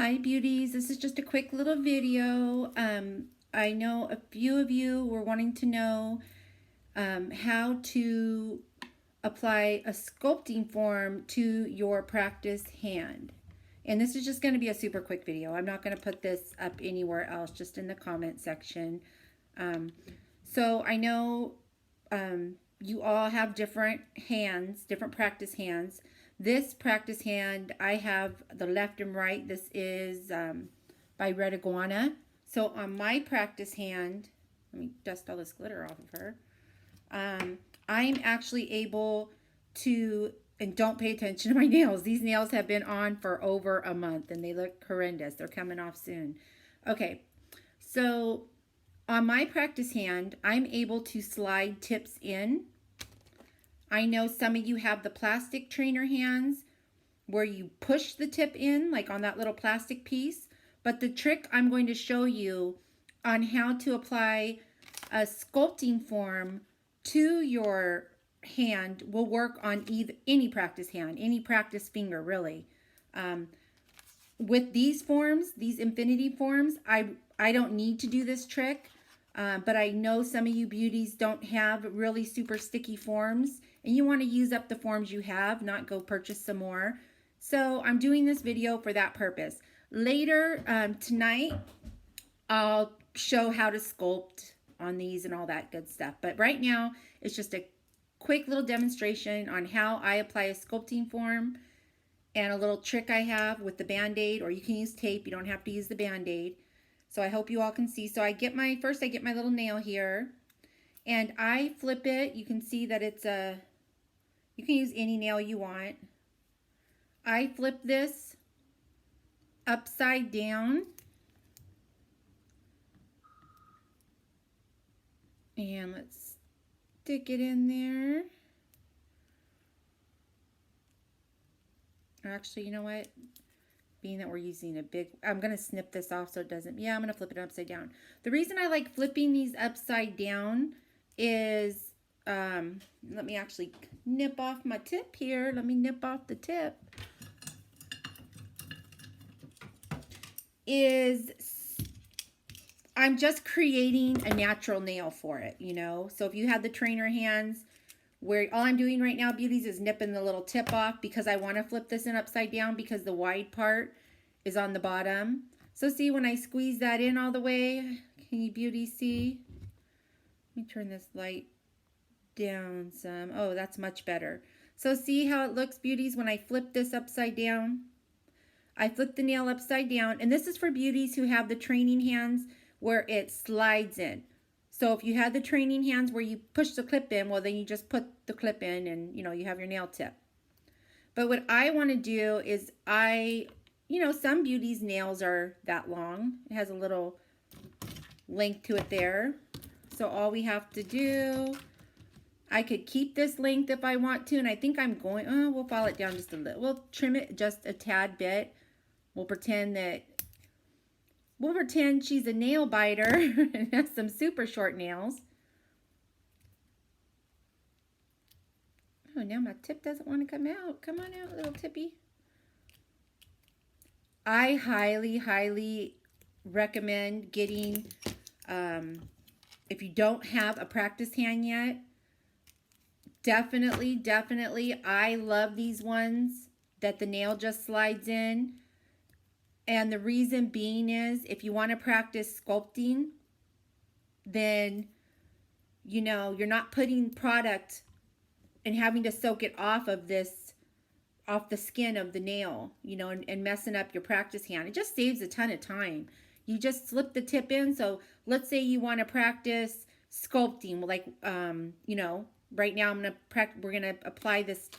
Hi beauties, this is just a quick little video. I know a few of you were wanting to know how to apply a sculpting form to your practice hand. And this is just going to be a super quick video. I'm not going to put this up anywhere else, just in the comment section. So I know you all have different hands, different practice hands. This practice hand, I have the left and right. This is by Red Iguana. So on my practice hand, let me dust all this glitter off of her. I'm actually able to, and don't pay attention to my nails. These nails have been on for over a month and they look horrendous. They're coming off soon. Okay, so on my practice hand, I'm able to slide tips in. I know some of you have the plastic trainer hands where you push the tip in, like on that little plastic piece. But the trick I'm going to show you on how to apply a sculpting form to your hand will work on any practice hand, any practice finger, really. With these forms, these infinity forms, I don't need to do this trick. But I know some of you beauties don't have really super sticky forms and you want to use up the forms you have, not go purchase some more. So I'm doing this video for that purpose. Later tonight, I'll show how to sculpt on these and all that good stuff. But right now, it's just a quick little demonstration on how I apply a sculpting form and a little trick I have with the Band-Aid, or you can use tape. You don't have to use the Band-Aid. So I hope you all can see. So I get my little nail here and I flip it. You can see that it's you can use any nail you want. I flip this upside down and let's stick it in there. Actually, you know what? Being that we're using a big, I'm going to snip this off so it doesn't, yeah, I'm going to flip it upside down. The reason I like flipping these upside down is, let me actually nip off my tip here. Let me nip off the tip. I'm just creating a natural nail for it, you know? So if you have the trainer hands, where all I'm doing right now, beauties, is nipping the little tip off because I want to flip this in upside down because the wide part is on the bottom. So see, when I squeeze that in all the way, can you beauties see? Let me turn this light down some. Oh, that's much better. So see how it looks, beauties, when I flip this upside down? I flip the nail upside down, and this is for beauties who have the training hands where it slides in. So if you had the training hands where you push the clip in, well, then you just put the clip in and, you know, you have your nail tip. But what I want to do is you know, some beauties' nails are that long. It has a little length to it there. So all we have to do, I could keep this length if I want to, and I think I'm going, oh, we'll file it down just a little. We'll trim it just a tad bit. We'll pretend she's a nail biter and has some super short nails. Oh, now my tip doesn't want to come out. Come on out, little tippy. I highly, highly recommend getting, if you don't have a practice hand yet, definitely, I love these ones that the nail just slides in. And the reason being is if you want to practice sculpting, then, you know, you're not putting product and having to soak it off of the skin of the nail, you know, and messing up your practice hand. It just saves a ton of time. You just slip the tip in. So let's say you want to practice sculpting, like, you know, right now we're going to apply this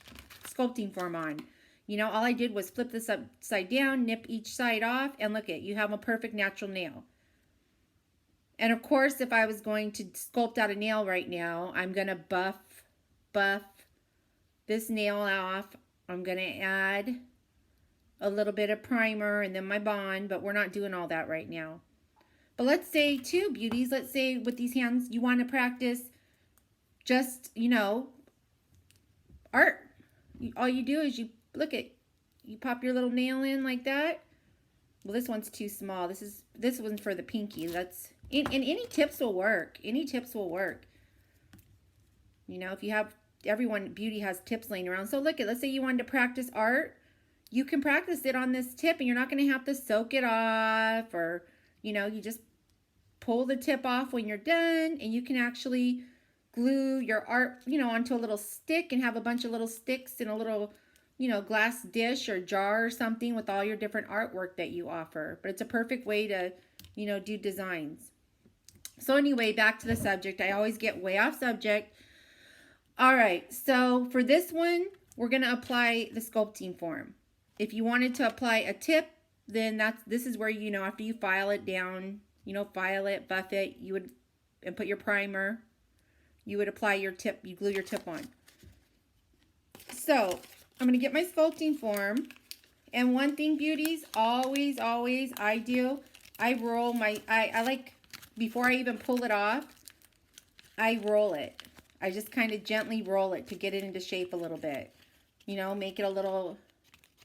sculpting form on. You know, all I did was flip this upside down, nip each side off, and look you have a perfect natural nail. And of course, if I was going to sculpt out a nail right now, I'm going to buff this nail off. I'm going to add a little bit of primer and then my bond, but we're not doing all that right now. But let's say too, beauties, let's say with these hands, you want to practice just, you know, art. All you do is you pop your little nail in like that, Well, this one's too small. This one's for the pinky. And any tips will work. Any tips will work. You know, if you have, everyone, beauty has tips laying around. So look at, let's say you wanted to practice art. You can practice it on this tip and you're not going to have to soak it off, or, you know, you just pull the tip off when you're done, and you can actually glue your art, you know, onto a little stick and have a bunch of little sticks in a little, you know, glass dish or jar or something with all your different artwork that you offer. But it's a perfect way to, you know, do designs. So anyway, back to the subject. I always get way off subject. All right, so for this one, we're going to apply the sculpting form. If you wanted to apply a tip, then this is where, you know, after you file it down, you know, file it, buff it, you would, and put your primer, you would apply your tip, you glue your tip on. So I'm going to get my sculpting form. And one thing, beauties, always, I roll my, I like, before I even pull it off, I roll it. I just kind of gently roll it to get it into shape a little bit. You know, make it a little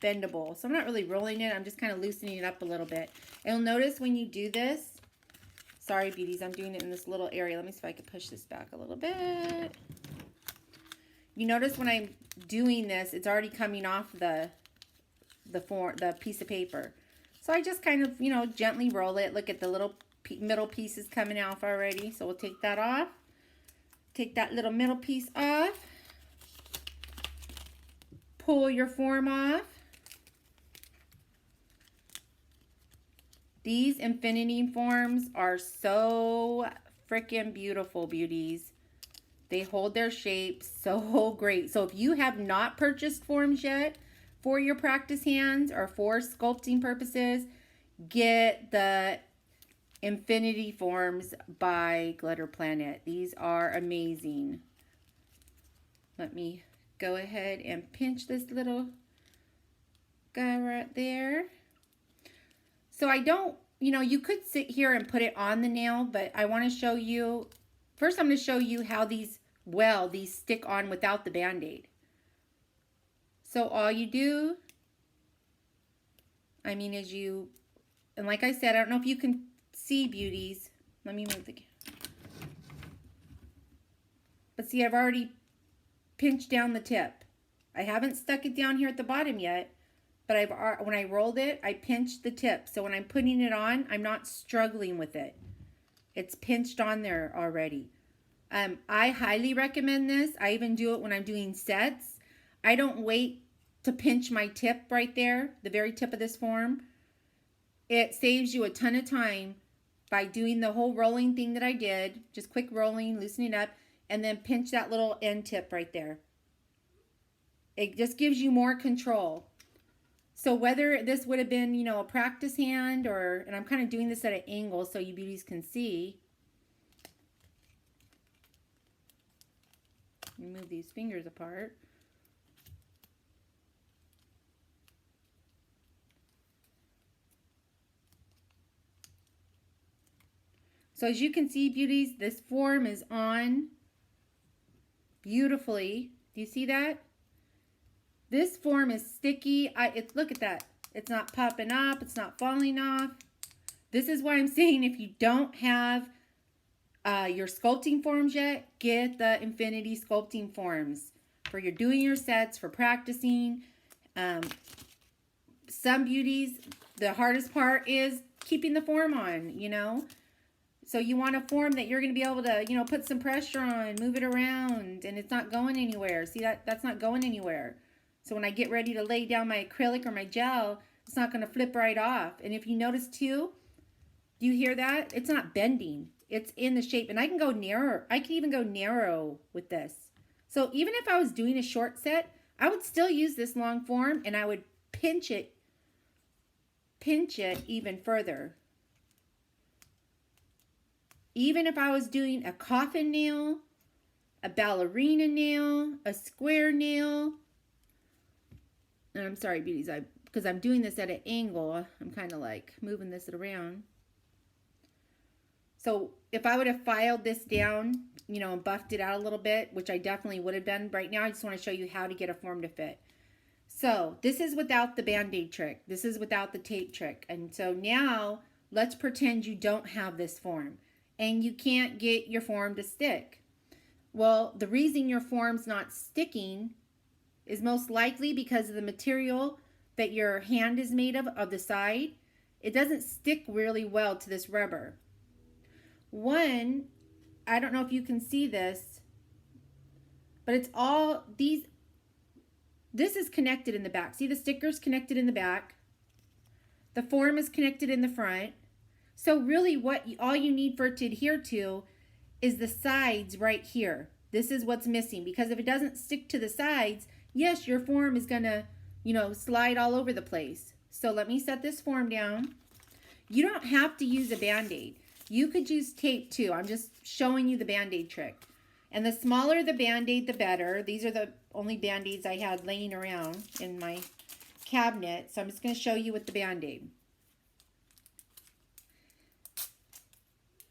bendable. So I'm not really rolling it. I'm just kind of loosening it up a little bit. And you'll notice when you do this, sorry, beauties, I'm doing it in this little area. Let me see if I can push this back a little bit. You notice when I'm doing this, it's already coming off the piece of paper. So I just kind of, you know, gently roll it. Look at the little middle pieces coming off already. So we'll take that off. Take that little middle piece off. Pull your form off. These infinity forms are so freaking beautiful, beauties. They hold their shape so great. So if you have not purchased forms yet for your practice hands or for sculpting purposes, get the Infinity Forms by Glitter Planet. These are amazing. Let me go ahead and pinch this little guy right there. So I don't, you know, you could sit here and put it on the nail, but I want to show you, first I'm going to show you how these stick on without the Band-Aid. So all you do, I mean, is you, and like I said, I don't know if you can see, beauties. Let me move the camera. But see, I've already pinched down the tip. I haven't stuck it down here at the bottom yet, but when I rolled it, I pinched the tip. So when I'm putting it on, I'm not struggling with it. It's pinched on there already. I highly recommend this. I even do it when I'm doing sets. I don't wait to pinch my tip right there, the very tip of this form. It saves you a ton of time by doing the whole rolling thing that I did. Just quick rolling, loosening up, and then pinch that little end tip right there. It just gives you more control. So whether this would have been, you know, a practice hand or, and I'm kind of doing this at an angle so you beauties can see. Move these fingers apart. So as you can see, beauties, this form is on beautifully. Do you see that? This form is sticky. Look at that. It's not popping up. It's not falling off. This is why I'm saying if you don't have your sculpting forms yet, get the Infinity Sculpting Forms for your doing your sets, for practicing. Some beauties, the hardest part is keeping the form on, you know. So you want a form that you're going to be able to, you know, put some pressure on, move it around, and it's not going anywhere. See, that's not going anywhere. So when I get ready to lay down my acrylic or my gel, it's not going to flip right off. And if you notice too, do you hear that? It's not bending. It's in the shape. And I can go narrower. I can even go narrow with this. So even if I was doing a short set, I would still use this long form and I would pinch it even further. Even if I was doing a coffin nail, a ballerina nail, a square nail. And I'm sorry, beauties, because I'm doing this at an angle, I'm kind of like moving this around. So if I would have filed this down, you know, and buffed it out a little bit, which I definitely would have done right now, I just want to show you how to get a form to fit. So this is without the Band-Aid trick. This is without the tape trick. And so now let's pretend you don't have this form and you can't get your form to stick. Well, the reason your form's not sticking is most likely because of the material that your hand is made of the side. It doesn't stick really well to this rubber. One, I don't know if you can see this, but it's all these, this is connected in the back. See the sticker's connected in the back. The form is connected in the front. So really all you need for it to adhere to is the sides right here. This is what's missing, because if it doesn't stick to the sides, yes, your form is gonna, slide all over the place. So let me set this form down. You don't have to use a Band-Aid. You could use tape too. I'm just showing you the Band-Aid trick. And the smaller the Band-Aid, the better. These are the only Band-Aids I had laying around in my cabinet. So I'm just gonna show you with the Band-Aid.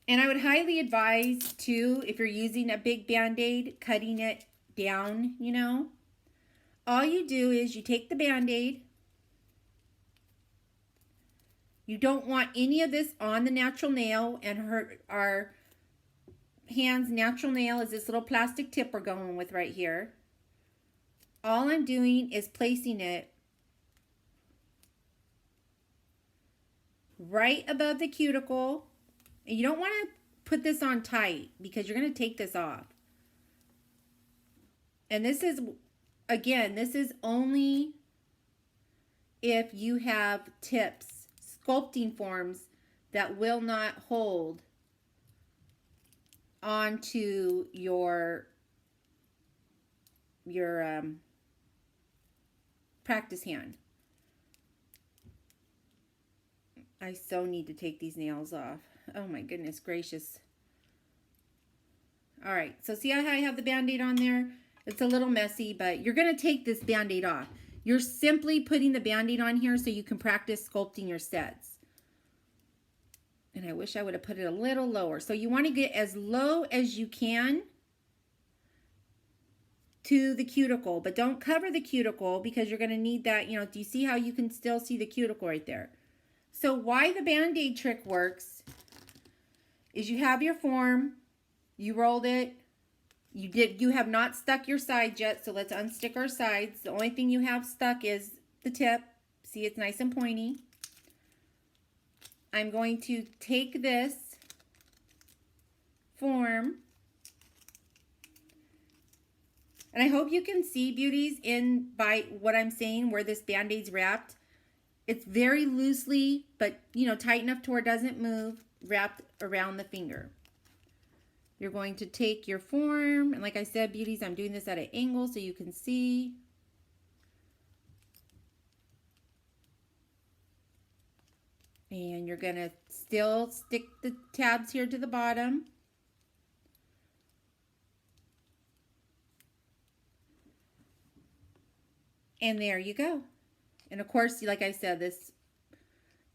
And I would highly advise too, if you're using a big Band-Aid, cutting it down, All you do is you take the Band-Aid. You don't want any of this on the natural nail, and our hand's natural nail is this little plastic tip we're going with right here. All I'm doing is placing it right above the cuticle. And you don't want to put this on tight because you're going to take this off. And this is, again, this is only if you have tips, sculpting forms that will not hold onto your practice hand. I so need to take these nails off. Oh my goodness gracious. All right, so see how I have the Band-Aid on there? It's a little messy, but you're gonna take this Band-Aid off. You're simply putting the Band-Aid on here so you can practice sculpting your sets. And I wish I would have put it a little lower. So you wanna get as low as you can to the cuticle, but don't cover the cuticle because you're gonna need that, do you see how you can still see the cuticle right there? So why the Band-Aid trick works is you have your form, you rolled it, you have not stuck your sides yet, so let's unstick our sides. The only thing you have stuck is the tip. See, it's nice and pointy. I'm going to take this form, and I hope you can see, beauties, by what I'm saying, where this Band-Aid's wrapped. It's very loosely, but tight enough to where it doesn't move, wrapped around the finger. You're going to take your form, and like I said, beauties, I'm doing this at an angle so you can see. And you're gonna still stick the tabs here to the bottom. And there you go. And of course, like I said,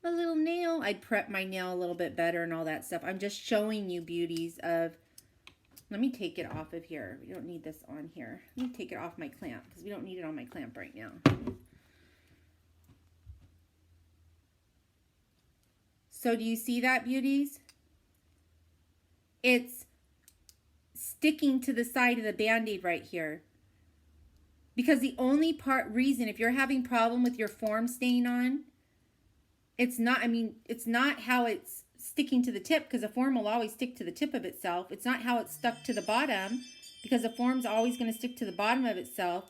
a little nail, I'd prep my nail a little bit better and all that stuff. I'm just showing you, beauties, of, let me take it off of here. We don't need this on here. Let me take it off my clamp because we don't need it on my clamp right now. So do you see that, beauties? It's sticking to the side of the Band-Aid right here. Because the only reason, if you're having problem with your form staying on, it's not how it's sticking to the tip, because the form will always stick to the tip of itself. It's not how it's stuck to the bottom, because the form's always going to stick to the bottom of itself.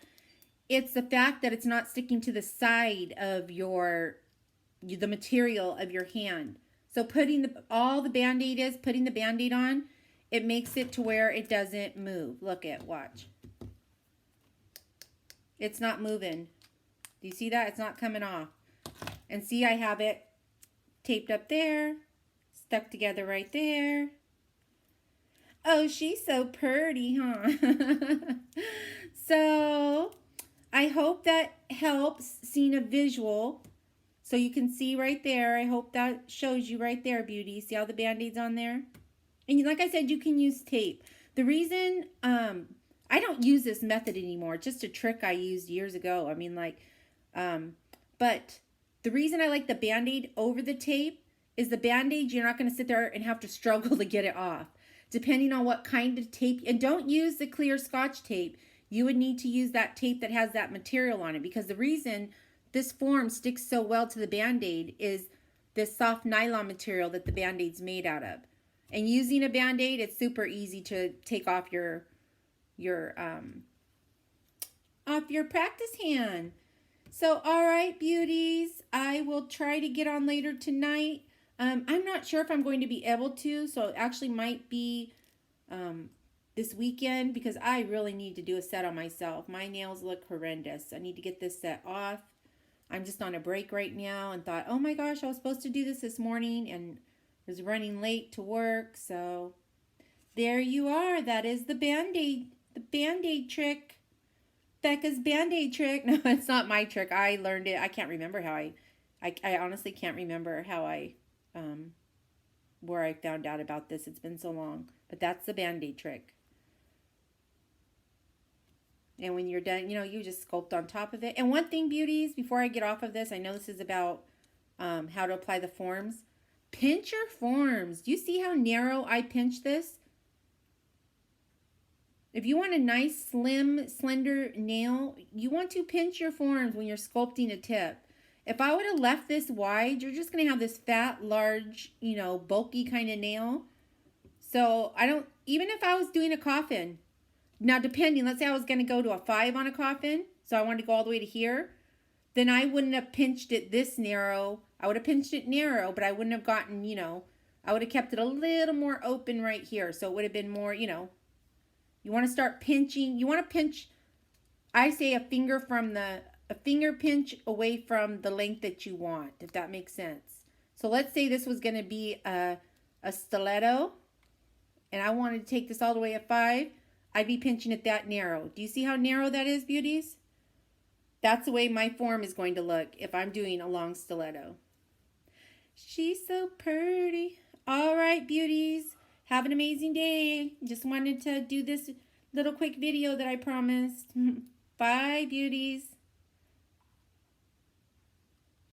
It's the fact that it's not sticking to the side of the material of your hand. So putting all the Band-Aid on, it makes it to where it doesn't move. Watch. It's not moving. Do you see that? It's not coming off. And see, I have it taped up there, stuck together right there. Oh, she's so pretty, huh? So I hope that helps seeing a visual. So you can see right there. I hope that shows you right there, beauty. See how the Band-Aid's on there? And like I said, you can use tape. The reason I don't use this method anymore. It's just a trick I used years ago. But the reason I like the Band-Aid over the tape is the Band-Aid, you're not going to sit there and have to struggle to get it off. Depending on what kind of tape, and don't use the clear Scotch tape. You would need to use that tape that has that material on it, because the reason this form sticks so well to the Band-Aid is this soft nylon material that the Band-Aid's made out of. And using a Band-Aid, it's super easy to take off your practice hand. So, all right, beauties, I will try to get on later tonight. I'm not sure if I'm going to be able to, so it actually might be this weekend, because I really need to do a set on myself. My nails look horrendous. I need to get this set off. I'm just on a break right now and thought, oh my gosh, I was supposed to do this morning and was running late to work. So there you are. That is the Band-Aid trick. Becca's Band-Aid trick. No, it's not my trick. I learned it. I can't remember how I honestly can't remember how where I found out about this. It's been so long. But that's the Band-Aid trick. And when you're done, you just sculpt on top of it. And one thing, beauties, before I get off of this, I know this is about how to apply the forms. Pinch your forms. Do you see how narrow I pinch this? If you want a nice, slim, slender nail, you want to pinch your forms when you're sculpting a tip. If I would have left this wide, you're just going to have this fat, large, bulky kind of nail. So even if I was doing a coffin, now depending, let's say I was going to go to a 5 on a coffin, so I wanted to go all the way to here, then I wouldn't have pinched it this narrow. I would have pinched it narrow, but I wouldn't have gotten, I would have kept it a little more open right here. So it would have been more, you want to start pinching. You want to pinch, I say a finger pinch away from the length that you want, if that makes sense. So let's say this was going to be a stiletto, and I wanted to take this all the way at 5. I'd be pinching it that narrow. Do you see how narrow that is, beauties? That's the way my form is going to look if I'm doing a long stiletto. She's so pretty. All right, beauties. Have an amazing day. Just wanted to do this little quick video that I promised. Bye, beauties.